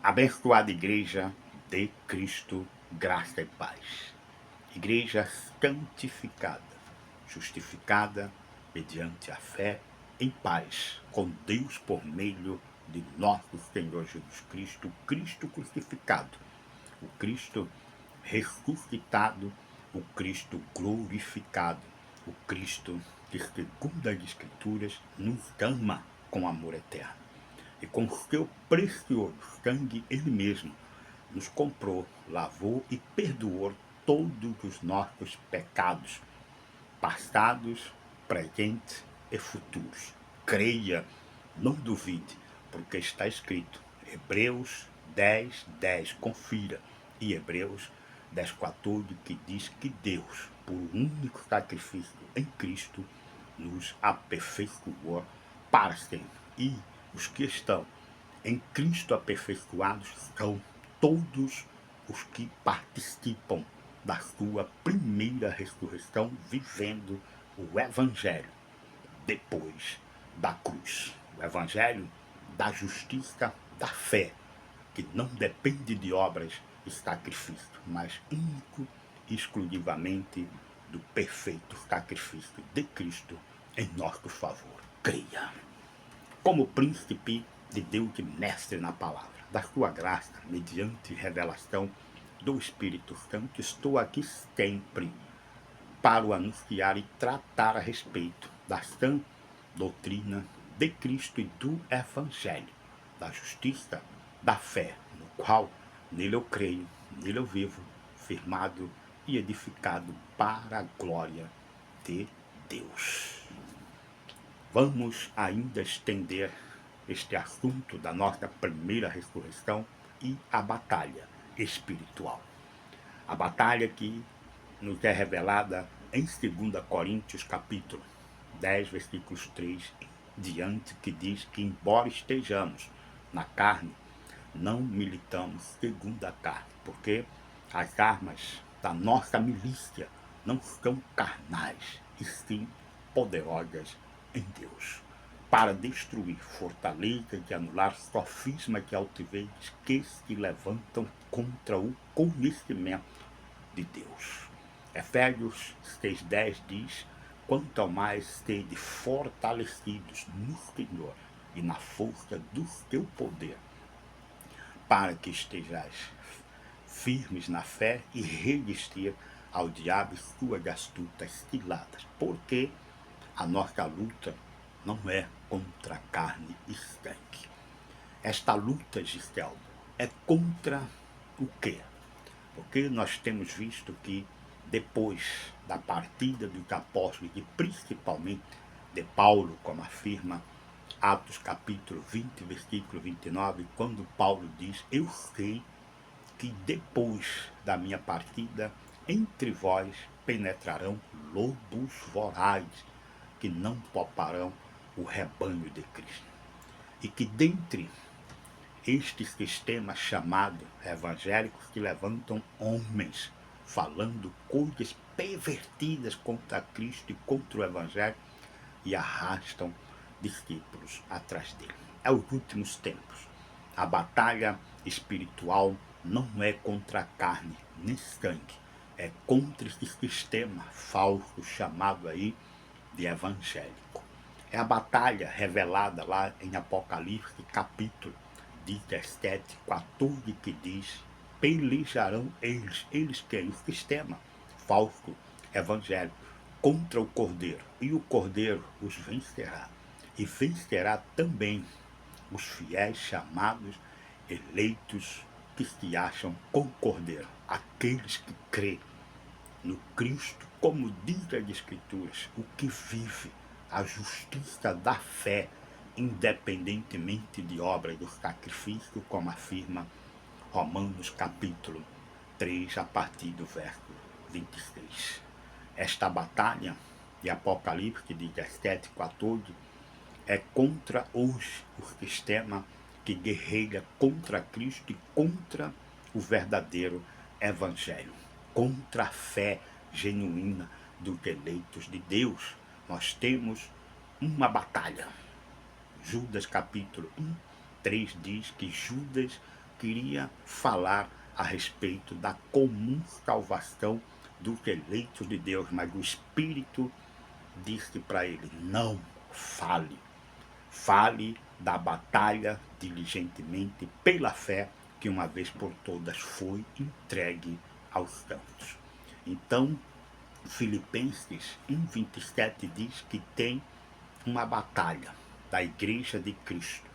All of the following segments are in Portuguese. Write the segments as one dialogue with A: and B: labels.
A: Abençoada Igreja de Cristo, graça e paz. Igreja santificada, justificada mediante a fé em paz com Deus por meio de nosso Senhor Jesus Cristo, Cristo crucificado, o Cristo ressuscitado, o Cristo glorificado, o Cristo que, segundo as Escrituras, nos ama com amor eterno. E com seu precioso sangue, ele mesmo nos comprou, lavou e perdoou todos os nossos pecados, passados, presentes e futuros. Creia, não duvide, porque está escrito, Hebreus 10:10, confira, e Hebreus 10:14, que diz que Deus, por um único sacrifício em Cristo, nos aperfeiçoou para sempre. E os que estão em Cristo aperfeiçoados são todos os que participam da sua primeira ressurreição, vivendo o Evangelho depois da cruz. O Evangelho da justiça, da fé, que não depende de obras e sacrifício, mas único e exclusivamente do perfeito sacrifício de Cristo em nosso favor. Creia. Como príncipe de Deus e mestre na palavra, da sua graça, mediante revelação do Espírito Santo, estou aqui sempre para o anunciar e tratar a respeito da sã doutrina de Cristo e do Evangelho, da justiça, da fé, no qual nele eu creio, nele eu vivo, firmado e edificado para a glória de Deus. Vamos ainda estender este assunto da nossa primeira ressurreição e a batalha espiritual. A batalha que nos é revelada em 2 Coríntios capítulo 10, versículos 3 diante, que diz que embora estejamos na carne, não militamos segundo a carne, porque as armas da nossa milícia não são carnais, e sim poderosas em Deus, para destruir fortalezas e anular sofismas e altivez que se levantam contra o conhecimento de Deus. Efésios 6:10 diz, quanto ao mais sede fortalecidos no Senhor e na força do seu poder, para que estejais firmes na fé e resistir ao diabo e suas astutas ciladas, porque a nossa luta não é contra carne e sangue. Esta luta, Gisele, é contra o quê? Porque nós temos visto que depois da partida dos apóstolos e principalmente de Paulo, como afirma Atos capítulo 20, versículo 29, quando Paulo diz, eu sei que depois da minha partida, entre vós penetrarão lobos vorazes, que não pouparão o rebanho de Cristo. E que dentre este sistema chamado evangélicos que levantam homens falando coisas pervertidas contra Cristo e contra o Evangelho e arrastam discípulos atrás dele. É os últimos tempos. A batalha espiritual não é contra a carne nem sangue, é contra esse sistema falso chamado aí de evangélico. É a batalha revelada lá em Apocalipse capítulo 17:14, que diz, pelejarão eles que é o sistema falso evangélico, contra o Cordeiro, e o Cordeiro os vencerá, e vencerá também os fiéis chamados, eleitos, que se acham com o Cordeiro, aqueles que crêem no Cristo, como diz as Escrituras, o que vive a justiça da fé, independentemente de obras do sacrifício, como afirma Romanos capítulo 3, a partir do verso 26. Esta batalha de Apocalipse 17:14 é contra o sistema que guerreia contra Cristo e contra o verdadeiro Evangelho, contra a fé genuína dos eleitos de Deus. Nós temos uma batalha. Judas capítulo 1, 3 diz que Judas queria falar a respeito da comum salvação dos eleitos de Deus, mas o Espírito disse para ele: não fale. Fale da batalha diligentemente pela fé que uma vez por todas foi entregue aos santos. Então, Filipenses 1:27 diz que tem uma batalha da Igreja de Cristo,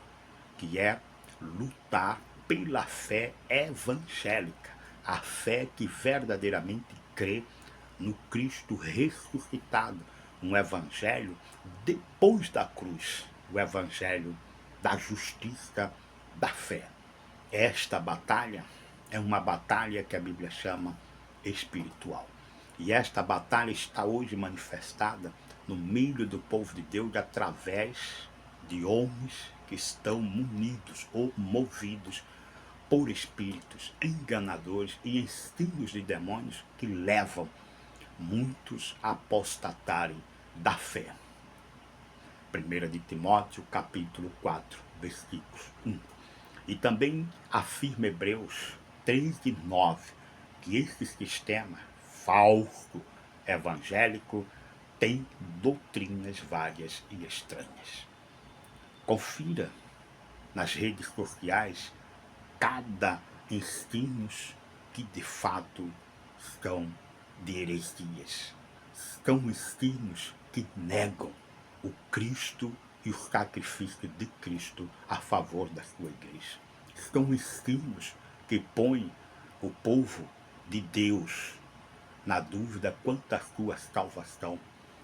A: que é lutar pela fé evangélica, a fé que verdadeiramente crê no Cristo ressuscitado, um evangelho depois da cruz, o evangelho da justiça, da fé. Esta batalha é uma batalha que a Bíblia chama espiritual. E esta batalha está hoje manifestada no meio do povo de Deus através de homens que estão munidos ou movidos por espíritos enganadores e ensinos de demônios que levam muitos a apostatarem da fé. 1 de Timóteo, capítulo 4, versículos 1. E também afirma Hebreus 3:9, que esse sistema falso evangélico tem doutrinas várias e estranhas. Confira nas redes sociais cada ensinos que de fato são de heresias. São ensinos que negam o Cristo e o sacrifício de Cristo a favor da sua igreja. São ensinos que põem o povo de Deus na dúvida quanto à sua salvação,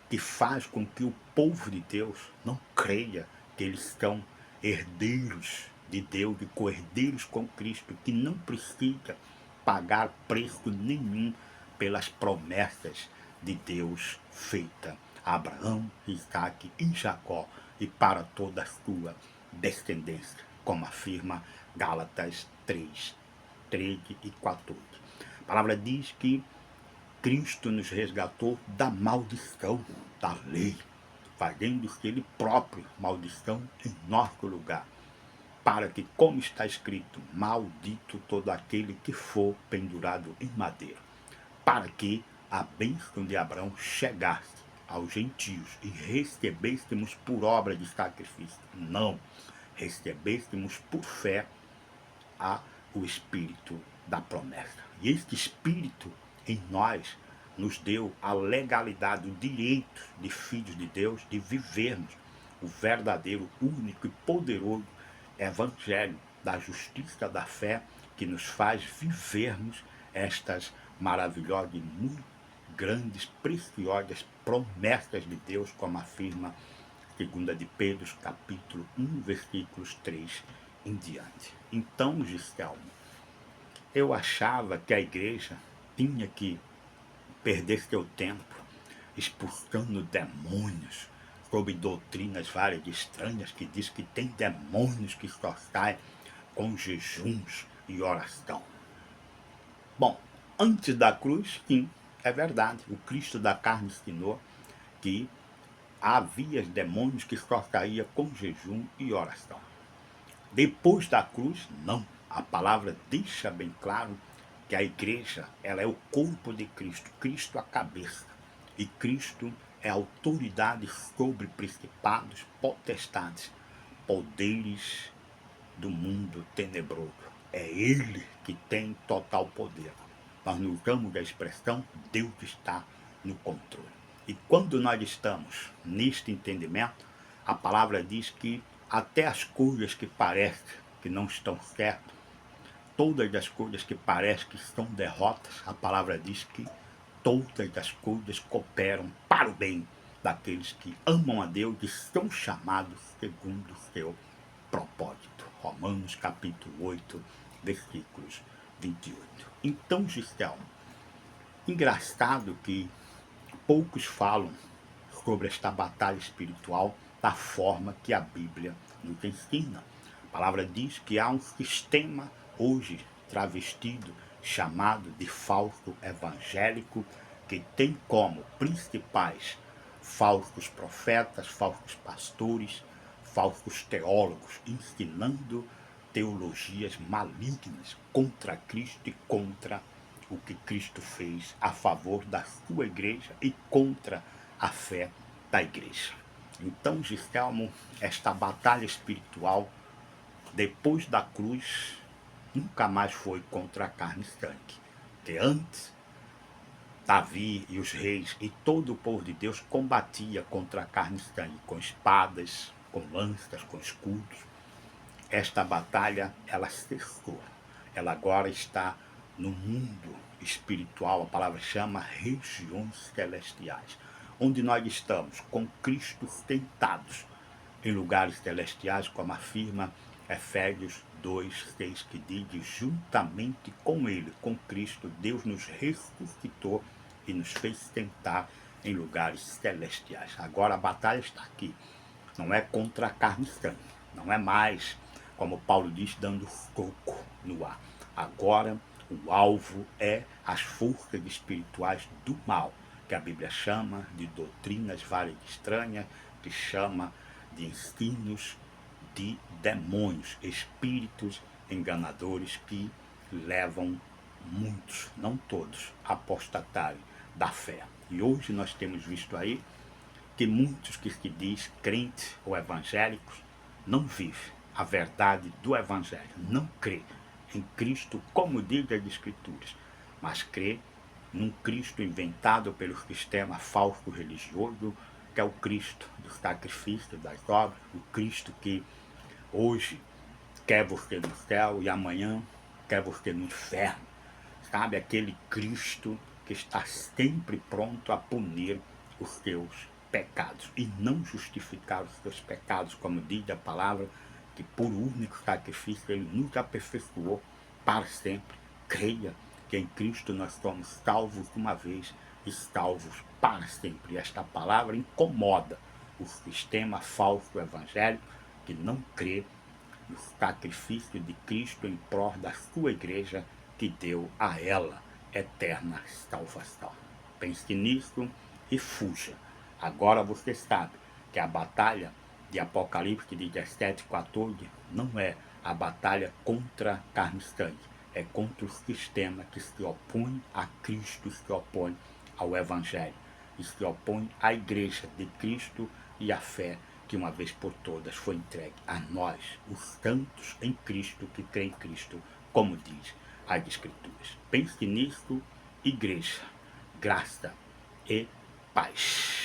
A: que faz com que o povo de Deus não creia que eles são herdeiros de Deus e co-herdeiros com Cristo, que não precisa pagar preço nenhum pelas promessas de Deus feita a Abraão, Isaque e Jacó e para toda a sua descendência, como afirma Gálatas 3, 13 e 14. A palavra diz que Cristo nos resgatou da maldição da lei, fazendo-se Ele próprio maldição em nosso lugar, para que, como está escrito, maldito todo aquele que for pendurado em madeira, para que a bênção de Abraão chegasse aos gentios e recebêssemos por obra de sacrifício. Não, recebêssemos por fé o Espírito da promessa. E este Espírito em nós nos deu a legalidade, o direito de filhos de Deus de vivermos o verdadeiro, único e poderoso Evangelho da justiça da fé, que nos faz vivermos estas maravilhosas e muito grandes, preciosas promessas de Deus, como afirma 2 de Pedro, capítulo 1, versículos 3 em diante. Então, Gistelmo, eu achava que a igreja tinha que perder seu tempo expulsando demônios, sob doutrinas várias e estranhas que diz que tem demônios que só saem com jejuns e oração. Bom, antes da cruz, sim, é verdade, o Cristo da carne ensinou que havia demônios que só saíam com jejum e oração. Depois da cruz, não. A palavra deixa bem claro que a igreja, ela é o corpo de Cristo, Cristo a cabeça. E Cristo é a autoridade sobre principados, potestades, poderes do mundo tenebroso. É Ele que tem total poder. Nós não usamos a expressão Deus está no controle. E quando nós estamos neste entendimento, a palavra diz que até as coisas que parecem que não estão certas, todas as coisas que parecem que são derrotas, a palavra diz que todas as coisas cooperam para o bem daqueles que amam a Deus e são chamados segundo o seu propósito. Romanos capítulo 8, versículos 28. Então, Gistelmo, engraçado que poucos falam sobre esta batalha espiritual da forma que a Bíblia nos ensina. A palavra diz que há um sistema hoje travestido, chamado de falso evangélico, que tem como principais falsos profetas, falsos pastores, falsos teólogos, ensinando teologias malignas contra Cristo e contra o que Cristo fez a favor da sua igreja e contra a fé da igreja. Então, Gistelmo, esta batalha espiritual, depois da cruz, nunca mais foi contra a carne e sangue. Porque antes, Davi e os reis e todo o povo de Deus combatia contra a carne e sangue, com espadas, com lanças, com escudos. Esta batalha, ela cessou. Ela agora está no mundo espiritual, a palavra chama regiões celestiais, onde nós estamos com Cristo sentados em lugares celestiais, como afirma Efésios 2:6, que diz: juntamente com Ele, com Cristo, Deus nos ressuscitou e nos fez sentar em lugares celestiais. Agora a batalha está aqui, não é contra a carne e sangue, não é mais, como Paulo diz, dando soco no ar. Agora o alvo é as forças espirituais do mal, que a Bíblia chama de doutrinas várias estranhas, que chama de ensinos de demônios, espíritos enganadores que levam muitos, não todos, a apostatarem da fé. E hoje nós temos visto aí que muitos que se diz crentes ou evangélicos não vivem a verdade do evangelho, não crê em Cristo como diz as Escrituras, mas crê num Cristo inventado pelo sistema falso religioso, que é o Cristo do sacrifício, das obras, o Cristo que hoje quer você no céu e amanhã quer você no inferno. Sabe, aquele Cristo que está sempre pronto a punir os seus pecados e não justificar os seus pecados, como diz a palavra, que por único sacrifício ele nos aperfeiçoou para sempre. Creia que em Cristo nós somos salvos uma vez e salvos para sempre. E esta palavra incomoda o sistema falso evangélico que não crê no sacrifício de Cristo em prol da sua igreja, que deu a ela eterna salvação. Pense nisso e fuja. Agora você sabe que a batalha de Apocalipse 17:14 não é a batalha contra carne e sangue, é contra o sistema que se opõe a Cristo, se opõe ao Evangelho, e se opõe à igreja de Cristo e à fé que uma vez por todas foi entregue a nós, os santos em Cristo, que crê em Cristo, como diz as Escrituras. Pense nisso, igreja, graça e paz.